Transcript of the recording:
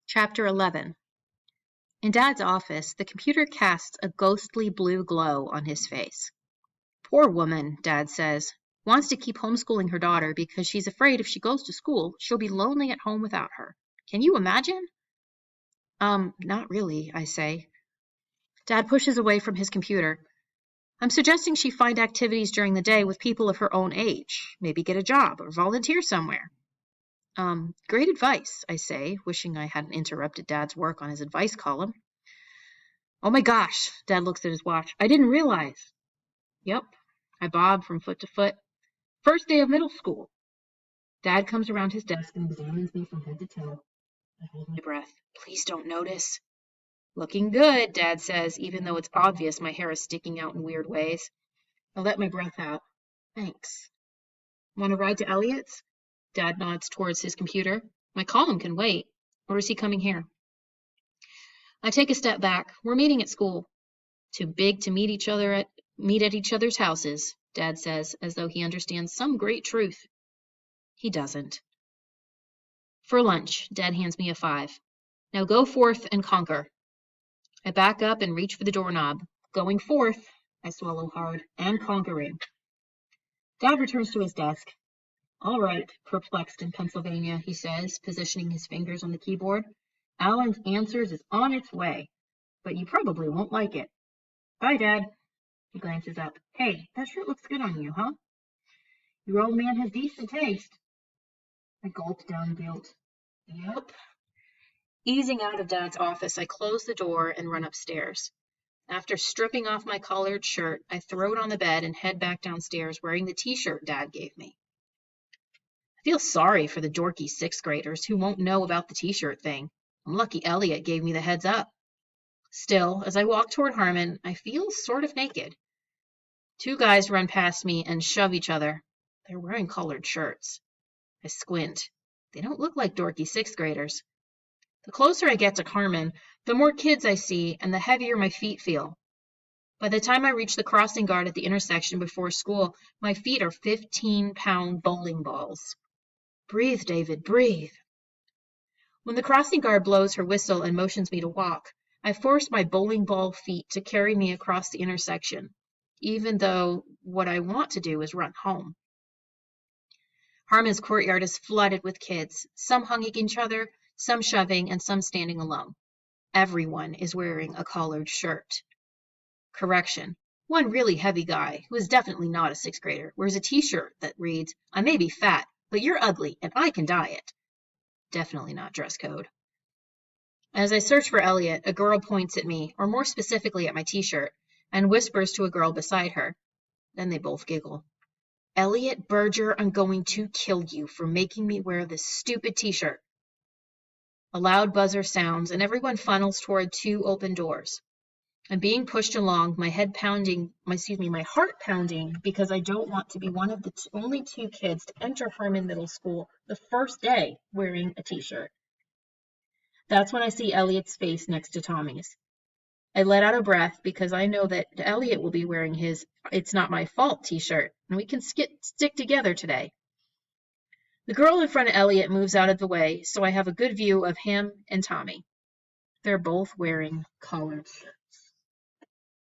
Chapter 11. In Dad's office, the computer casts a ghostly blue glow on his face. Poor woman, Dad says. Wants to keep homeschooling her daughter because she's afraid if she goes to school, she'll be lonely at home without her. Can you imagine? Not really, I say. Dad pushes away from his computer. I'm suggesting she find activities during the day with people of her own age. Maybe get a job or volunteer somewhere. Great advice, I say, wishing I hadn't interrupted Dad's work on his advice column. Oh my gosh, Dad looks at his watch. I didn't realize. Yep, I bob from foot to foot. First day of middle school. Dad comes around his desk and examines me from head to toe. I hold my breath. Please don't notice. Looking good, Dad says, even though it's obvious my hair is sticking out in weird ways. I let my breath out. Thanks. Want to ride to Elliot's? Dad nods towards his computer. My column can wait. Or is he coming here? I take a step back. We're meeting at school. Too big to meet at each other's houses, Dad says, as though he understands some great truth. He doesn't. For lunch, Dad hands me a 5. Now go forth and conquer. I back up and reach for the doorknob. Going forth, I swallow hard, and conquering. Dad returns to his desk. All right, perplexed in Pennsylvania, he says, positioning his fingers on the keyboard. Alan's Answers is on its way, but you probably won't like it. Bye, Dad. He glances up. Hey, that shirt looks good on you, huh? Your old man has decent taste. I gulp down guilt. Yep. Easing out of Dad's office, I close the door and run upstairs. After stripping off my collared shirt, I throw it on the bed and head back downstairs wearing the t-shirt Dad gave me. I feel sorry for the dorky 6th graders who won't know about the t-shirt thing. I'm lucky Elliot gave me the heads up. Still, as I walk toward Harmon, I feel sort of naked. 2 guys run past me and shove each other. They're wearing collared shirts. I squint. They don't look like dorky 6th graders. The closer I get to Harmon, the more kids I see and the heavier my feet feel. By the time I reach the crossing guard at the intersection before school, my feet are 15-pound bowling balls. Breathe, David, breathe. When the crossing guard blows her whistle and motions me to walk, I force my bowling ball feet to carry me across the intersection, even though what I want to do is run home. Harmon's courtyard is flooded with kids, some hugging each other, some shoving, and some standing alone. Everyone is wearing a collared shirt. Correction. One really heavy guy, who is definitely not a 6th grader, wears a t-shirt that reads, I may be fat, but you're ugly and I can diet. Definitely not dress code. As I search for Elliot, a girl points at me, or more specifically at my t-shirt, and whispers to a girl beside her. Then they both giggle. Elliot Berger, I'm going to kill you for making me wear this stupid t-shirt. A loud buzzer sounds, and everyone funnels toward 2 open doors. I'm being pushed along, my heart pounding, because I don't want to be one of the only 2 kids to enter Harmon Middle School the first day wearing a t-shirt. That's when I see Elliot's face next to Tommy's. I let out a breath because I know that Elliot will be wearing his It's Not My Fault t-shirt, and we can stick together today. The girl in front of Elliot moves out of the way, so I have a good view of him and Tommy. They're both wearing collared shirts.